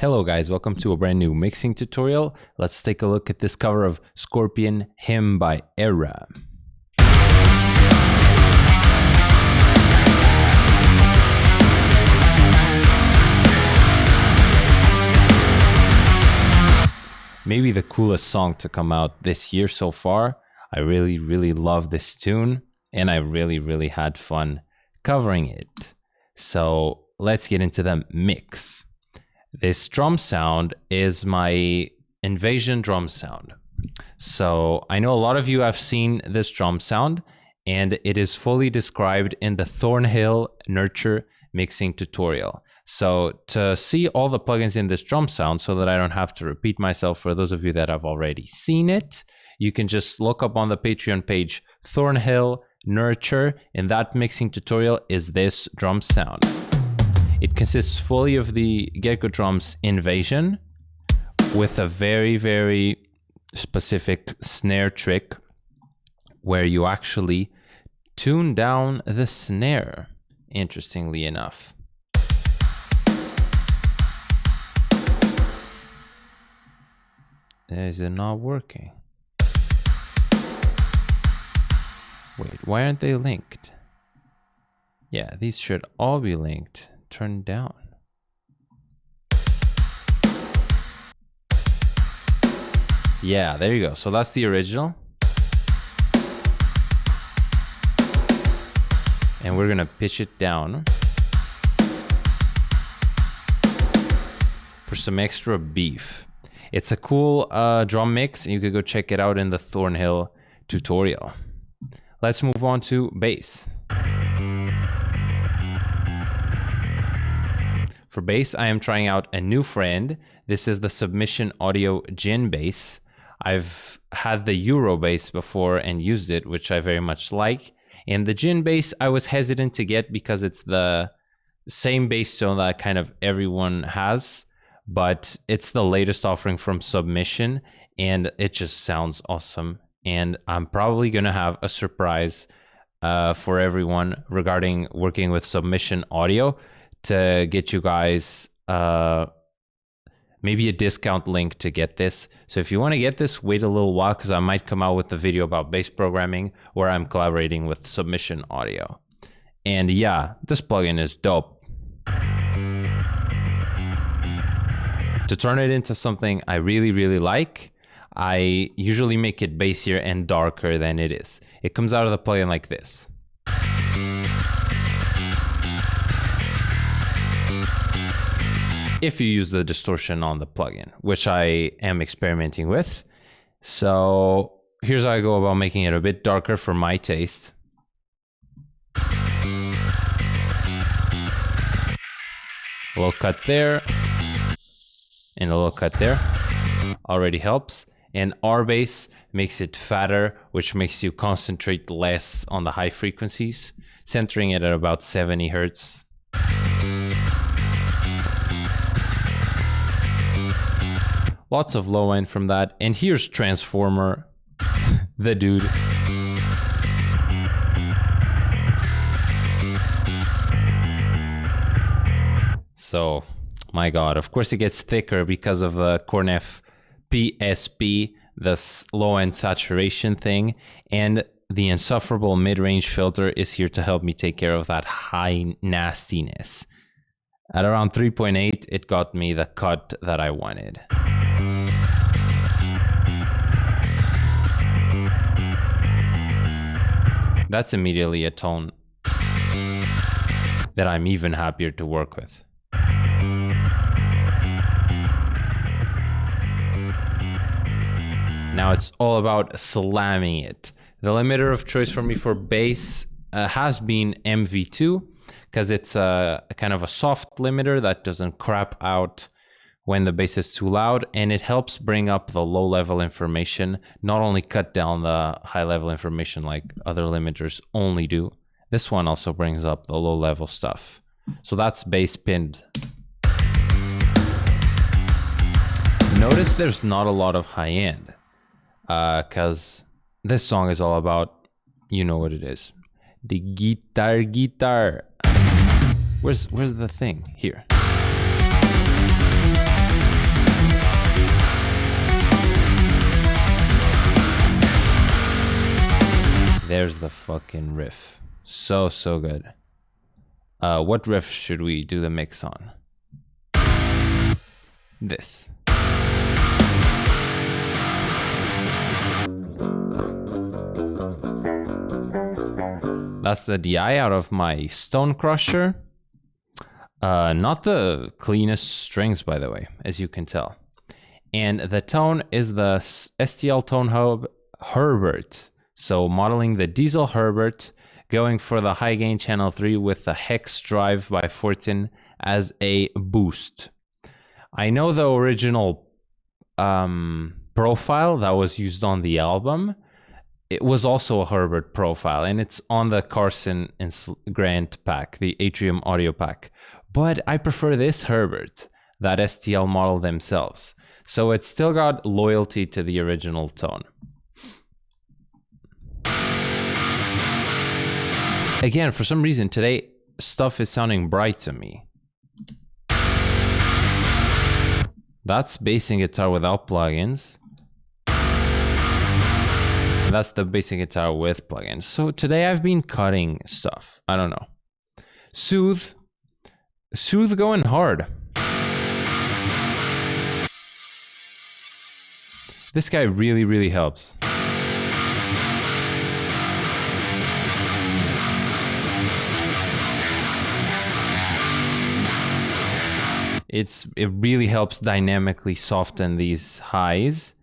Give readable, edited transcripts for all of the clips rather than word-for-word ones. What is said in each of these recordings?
Hello guys, welcome to a brand new mixing tutorial. Let's take a look at this cover of Scorpion Hymn by ERRA. Maybe the coolest song to come out this year so far. I really love this tune and I really had fun covering it. So let's get into the mix. This drum sound is my Invasion drum sound. So I know a lot of you have seen this drum sound and it is fully described in the Thornhill Nurture mixing tutorial. So to see all the plugins in this drum sound so that I don't have to repeat myself for those of you that have already seen it, you can just look up on the Patreon page Thornhill Nurture, and that mixing tutorial is this drum sound. It consists fully of the Gecko Drums Invasion with a very specific snare trick where you actually tune down the snare, interestingly enough. Is it not working? Wait, why aren't they linked? Yeah, these should all be linked. Turn down. Yeah, there you go. So that's the original. And we're gonna pitch it down for some extra beef. It's a cool drum mix. You could go check it out in the Thornhill tutorial. Let's move on to bass. For bass, I am trying out a new friend. This is the Submission Audio Gin bass. I've had the Euro bass before and used it, which I very much like. And the Gin bass, I was hesitant to get because it's the same bass tone that kind of everyone has, but it's the latest offering from Submission, and it just sounds awesome. And I'm probably gonna have a surprise for everyone regarding working with Submission Audio, to get you guys maybe a discount link to get this. So if you want to get this, wait a little while because I might come out with a video about bass programming where I'm collaborating with Submission Audio. And yeah, this plugin is dope. To turn it into something I really like, I usually make it bassier and darker than it is. It comes out of the plugin like this. If you use the distortion on the plugin, which I am experimenting with. So here's how I go about making it a bit darker for my taste. A little cut there, and a little cut there. Already helps. And R bass makes it fatter, which makes you concentrate less on the high frequencies, centering it at about 70 Hertz. Lots of low end from that. And here's Transformer, the dude. So, my God, of course it gets thicker because of the Cornef PSP, the low end saturation thing. And the insufferable mid-range filter is here to help me take care of that high nastiness. At around 3.8, it got me the cut that I wanted. That's immediately a tone that I'm even happier to work with. Now it's all about slamming it. The limiter of choice for me for bass has been MV2, because it's a kind of a soft limiter that doesn't crap out when the bass is too loud, and it helps bring up the low level information, not only cut down the high level information like other limiters only do. This one also brings up the low level stuff. So that's bass pinned. Notice there's not a lot of high end, because this song is all about, you know what it is, the guitar. Where's the thing? Here. fucking riff. So good. What riff should we do the mix on? This. That's the DI out of my Stone Crusher. Not the cleanest strings, by the way, as you can tell. And the tone is the STL Tone Hub Herbert. So modeling the Diesel Herbert, going for the high gain channel 3 with the Hex Drive by Fortin as a boost. I know the original profile that was used on the album. It was also a Herbert profile, and it's on the Carson and Grant pack, the Atrium audio pack. But I prefer this Herbert, that STL model themselves. So it's still got loyalty to the original tone. Again, for some reason today, stuff is sounding bright to me. That's bassing guitar without plugins. And that's the bassing guitar with plugins. So today I've been cutting stuff. I don't know. Soothe going hard. This guy really helps. It really helps dynamically soften these highs,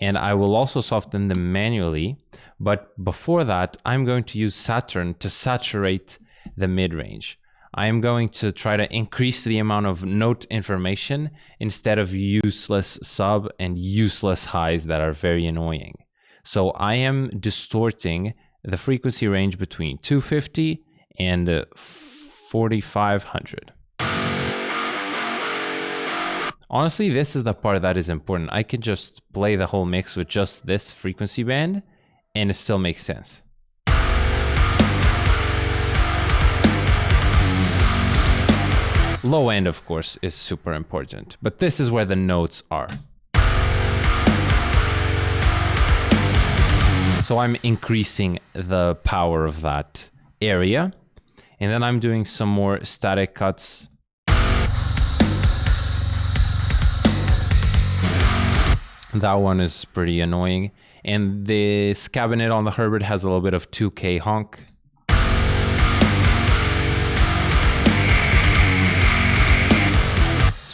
and I will also soften them manually. But before that, I'm going to use Saturn to saturate the mid-range. I am going to try to increase the amount of note information instead of useless sub and useless highs that are very annoying. So I am distorting the frequency range between 250 and 4500. Honestly, this is the part that is important. I can just play the whole mix with just this frequency band and it still makes sense. Low end, of course, is super important, but this is where the notes are. So I'm increasing the power of that area, and then I'm doing some more static cuts. That one is pretty annoying. And this cabinet on the Herbert has a little bit of 2K honk.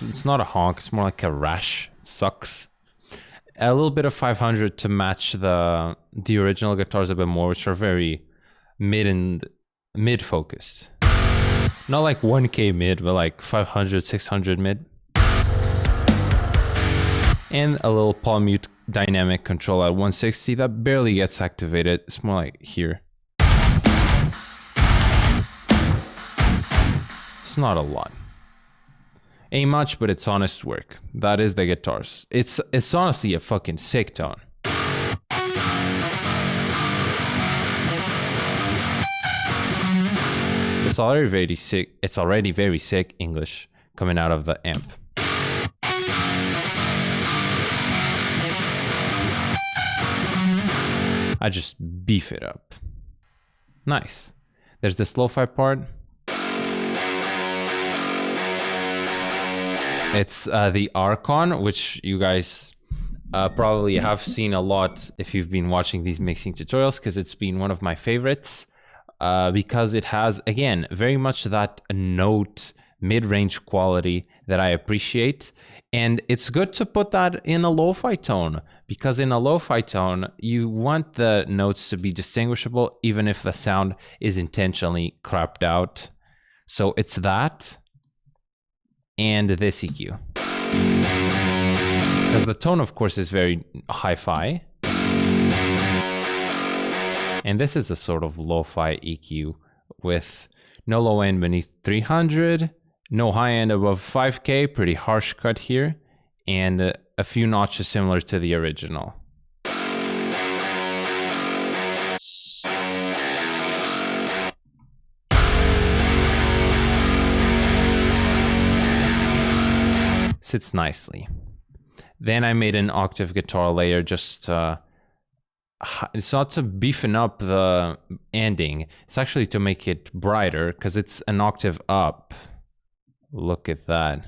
It's not a honk, it's more like a rash. It sucks. A little bit of 500 to match the original guitars a bit more, which are very mid focused. Not like 1K mid, but like 500, 600 mid. And a little palm mute dynamic control at 160 that barely gets activated. It's more like here. It's not a lot. Ain't much, but it's honest work. That is the guitars. It's honestly a fucking sick tone. It's already very sick. It's already very sick English coming out of the amp. I just beef it up. Nice. There's this lo-fi part. It's the Archon, which you guys probably have seen a lot if you've been watching these mixing tutorials, because it's been one of my favorites, because it has, again, very much that note mid-range quality that I appreciate. And it's good to put that in a lo-fi tone, because in a lo-fi tone, you want the notes to be distinguishable, even if the sound is intentionally cropped out. So it's that and this EQ. Because the tone, of course, is very hi-fi. And this is a sort of lo-fi EQ with no low end beneath 300, no high end above 5K, pretty harsh cut here, and a few notches similar to the original. Sits nicely. Then I made an octave guitar layer just it's not to beefing up the ending. It's actually to make it brighter because it's an octave up. Look at that.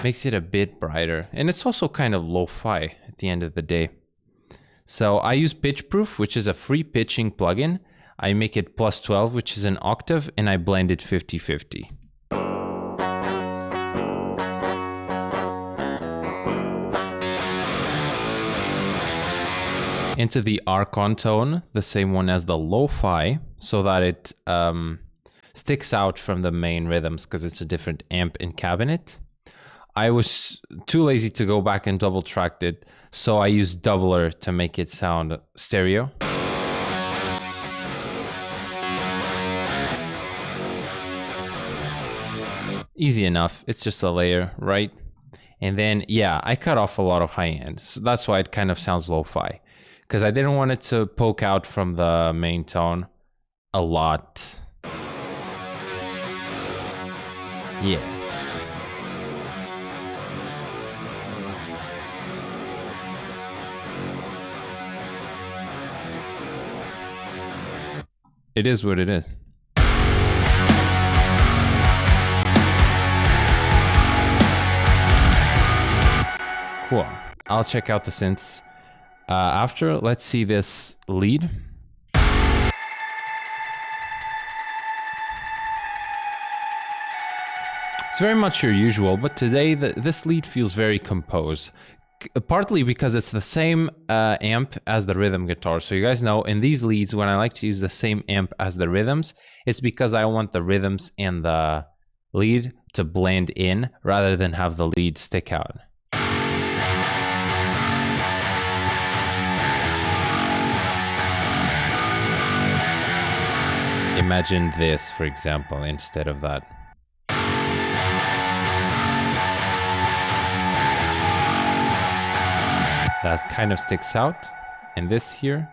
Makes it a bit brighter. And it's also kind of lo-fi at the end of the day. So I use Pitch Proof, which is a free pitching plugin. I make it plus 12, which is an octave, and I blend it 50-50. Into the Archon tone, the same one as the lo-fi, so that it sticks out from the main rhythms because it's a different amp and cabinet. I was too lazy to go back and double track it, so I used doubler to make it sound stereo. Easy enough, it's just a layer, right? And then, yeah, I cut off a lot of high end, so that's why it kind of sounds lo-fi. Because I didn't want it to poke out from the main tone a lot. Yeah. It is what it is. Cool. I'll check out the synths after. Let's see this lead. It's very much your usual, but today this lead feels very composed. Partly because it's the same amp as the rhythm guitar. So you guys know in these leads, when I like to use the same amp as the rhythms, it's because I want the rhythms and the lead to blend in rather than have the lead stick out. Imagine this, for example, instead of that. That kind of sticks out. And this here.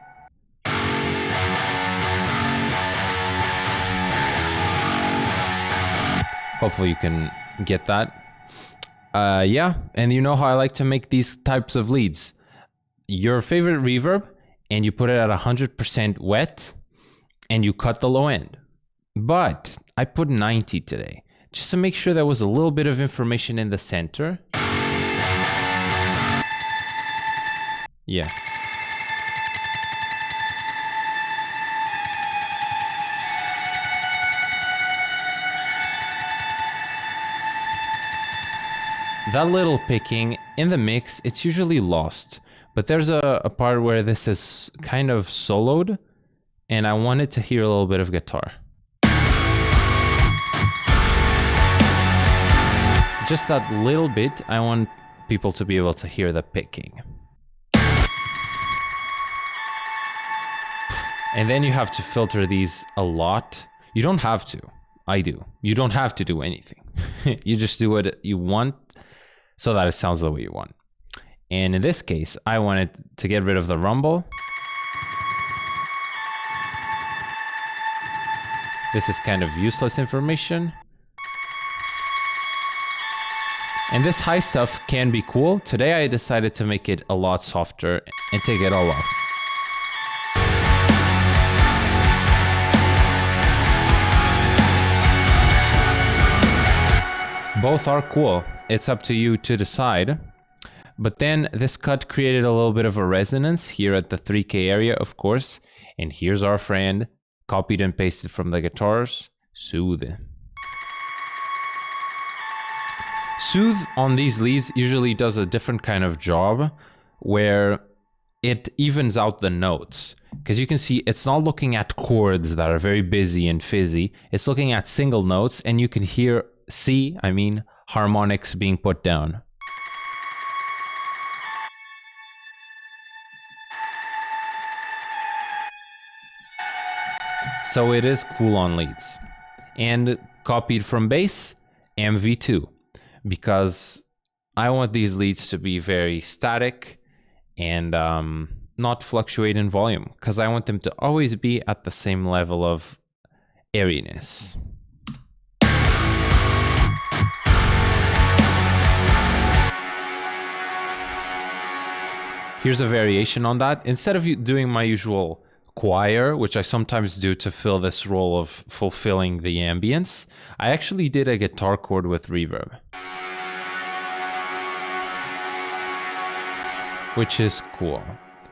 Hopefully you can get that. Yeah, and you know how I like to make these types of leads. Your favorite reverb, and you put it at 100% wet, and you cut the low end. But I put 90 today, just to make sure there was a little bit of information in the center. Yeah. That little picking in the mix, it's usually lost. But there's a part where this is kind of soloed, and I wanted to hear a little bit of guitar. Just that little bit, I want people to be able to hear the picking. And then you have to filter these a lot. You don't have to. I do. You don't have to do anything. You just do what you want so that it sounds the way you want. And in this case, I wanted to get rid of the rumble. This is kind of useless information. And this high stuff can be cool. Today I decided to make it a lot softer and take it all off. Both are cool. It's up to you to decide. But then this cut created a little bit of a resonance here at the 3K area, of course. And here's our friend, copied and pasted from the guitars, Soothe. Soothe on these leads usually does a different kind of job where it evens out the notes. Because you can see it's not looking at chords that are very busy and fizzy. It's looking at single notes, and you can hear harmonics being put down. So it is cool on leads. And copied from bass, MV2. Because I want these leads to be very static and not fluctuate in volume. Because I want them to always be at the same level of airiness. Here's a variation on that. Instead of doing my usual choir, which I sometimes do to fill this role of fulfilling the ambience, I actually did a guitar chord with reverb, which is cool.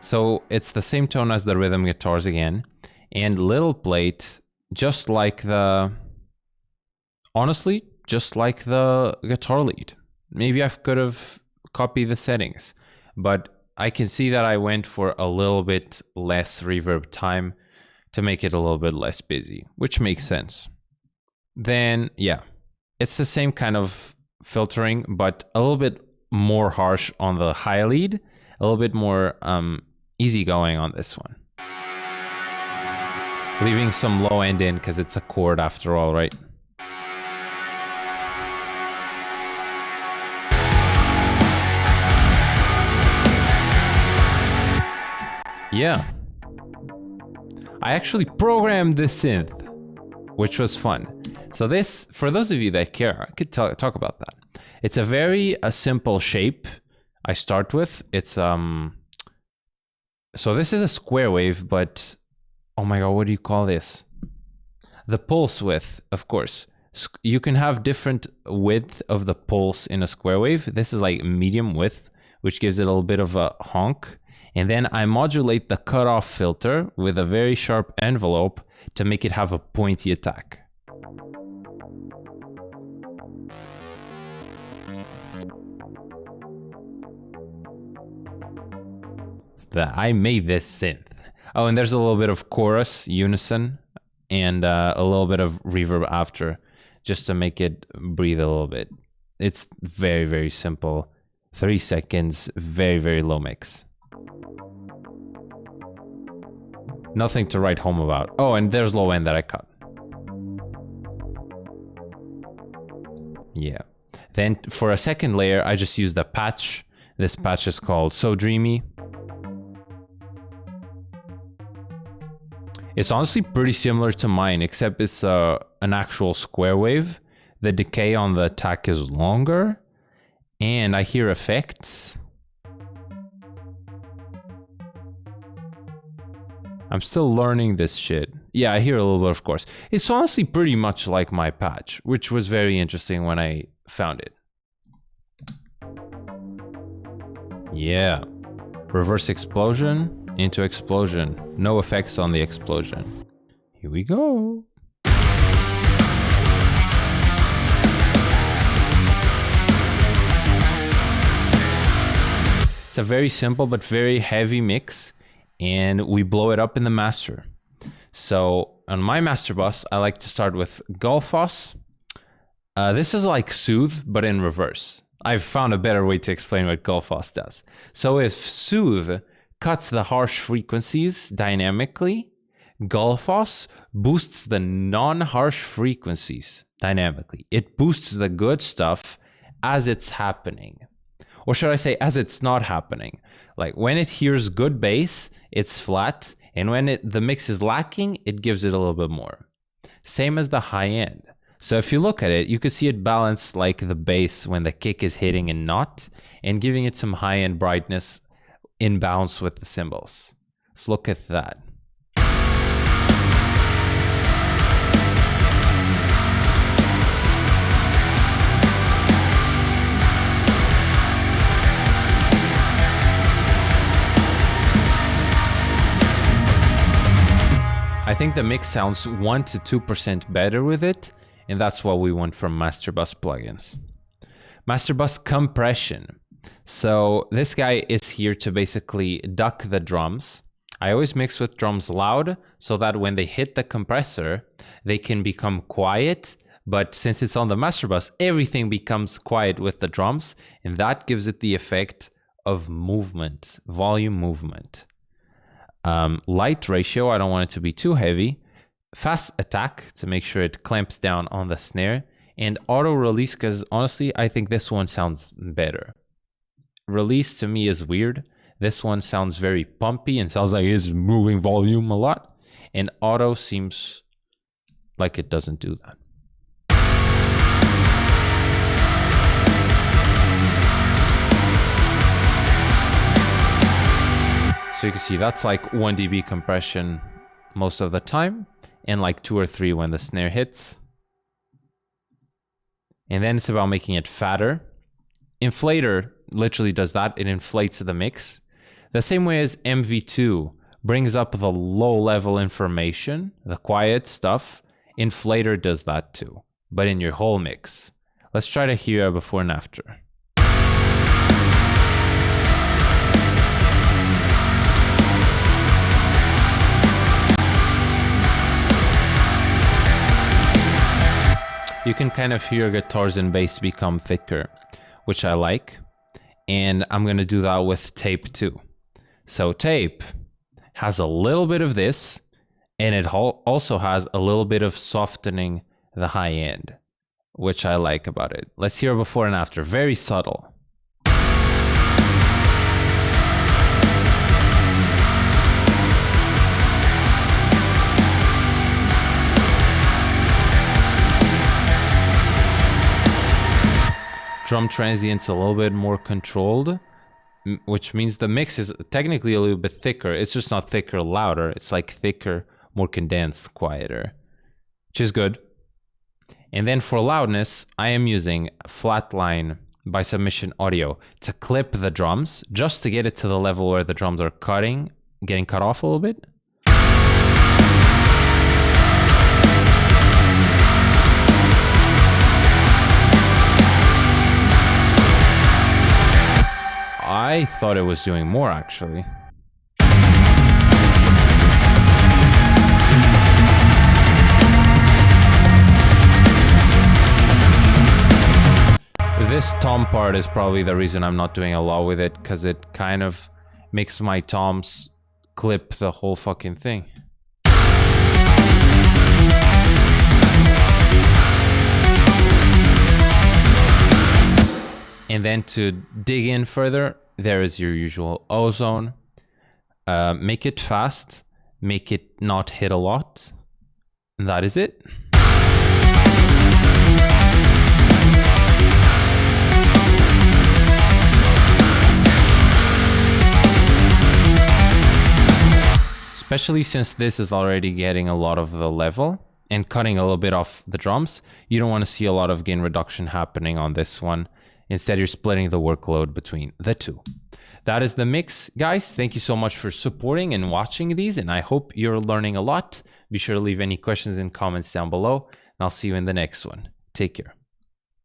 So it's the same tone as the rhythm guitars again, and little plate, just like the, honestly, just like the guitar lead. Maybe I could have copied the settings, but I can see that I went for a little bit less reverb time to make it a little bit less busy, which makes sense. Then, yeah, it's the same kind of filtering, but a little bit more harsh on the high lead, a little bit more easygoing on this one. Leaving some low end in because it's a chord after all, right? Yeah. I actually programmed the synth, which was fun. So this, for those of you that care, I could talk about that. It's a very simple shape I start with. It's so this is a square wave, but oh my god, what do you call this? The pulse width, of course. You can have different width of the pulse in a square wave. This is like medium width, which gives it a little bit of a honk. And then I modulate the cutoff filter with a very sharp envelope to make it have a pointy attack. I made this synth. Oh, and there's a little bit of chorus, unison, and a little bit of reverb after, just to make it breathe a little bit. It's very, very simple. 3 seconds, very, very low mix. Nothing to write home about. Oh, and there's low end that I cut. Yeah. Then for a second layer, I just used a patch. This patch is called So Dreamy. It's honestly pretty similar to mine, except it's an actual square wave. The decay on the attack is longer, and I hear effects. I'm still learning this shit. Yeah, I hear a little bit, of course. It's honestly pretty much like my patch, which was very interesting when I found it. Yeah. Reverse explosion into explosion. No effects on the explosion. Here we go. It's a very simple but very heavy mix, and we blow it up in the master. So on my master bus, I like to start with Gullfoss. This is like Soothe, but in reverse. I've found a better way to explain what Gullfoss does. So if Soothe cuts the harsh frequencies dynamically, Gullfoss boosts the non-harsh frequencies dynamically. It boosts the good stuff as it's happening. Or should I say, as it's not happening. Like when it hears good bass, it's flat, and when the mix is lacking, it gives it a little bit more. Same as the high end. So if you look at it, you can see it balanced like the bass when the kick is hitting and not, and giving it some high end brightness in bounce with the cymbals. Let's look at that. I think the mix sounds 1 to 2% better with it, and that's what we want from Master Bus plugins. Master Bus compression. So this guy is here to basically duck the drums. I always mix with drums loud so that when they hit the compressor, they can become quiet. But since it's on the Master Bus, everything becomes quiet with the drums, and that gives it the effect of movement, volume movement. Light ratio, I don't want it to be too heavy. Fast attack to make sure it clamps down on the snare. And auto release, because honestly, I think this one sounds better. Release to me is weird. This one sounds very pumpy and sounds like it's moving volume a lot. And auto seems like it doesn't do that. So you can see that's like 1 dB compression most of the time, and like 2 or 3 when the snare hits. And then it's about making it fatter. Inflator literally does that. It inflates the mix. The same way as MV2 brings up the low level information, the quiet stuff, Inflator does that too, but in your whole mix. Let's try to hear a before and after. You can kind of hear guitars and bass become thicker, which I like. And I'm going to do that with tape too. So tape has a little bit of this, and it also has a little bit of softening the high end, which I like about it. Let's hear before and after. Very subtle. Drum transients a little bit more controlled, which means the mix is technically a little bit thicker. It's just not thicker, louder. It's like thicker, more condensed, quieter, which is good. And then for loudness, I am using Flatline by Submission Audio to clip the drums, just to get it to the level where the drums are getting cut off a little bit. I thought it was doing more, actually. This tom part is probably the reason I'm not doing a lot with it, because it kind of makes my toms clip the whole fucking thing. And then to dig in further, there is your usual ozone. Make it fast, make it not hit a lot. And that is it. Especially since this is already getting a lot of the level and cutting a little bit off the drums, you don't want to see a lot of gain reduction happening on this one. Instead, you're splitting the workload between the two. That is the mix, guys. Thank you so much for supporting and watching these, and I hope you're learning a lot. Be sure to leave any questions and comments down below, and I'll see you in the next one. Take care.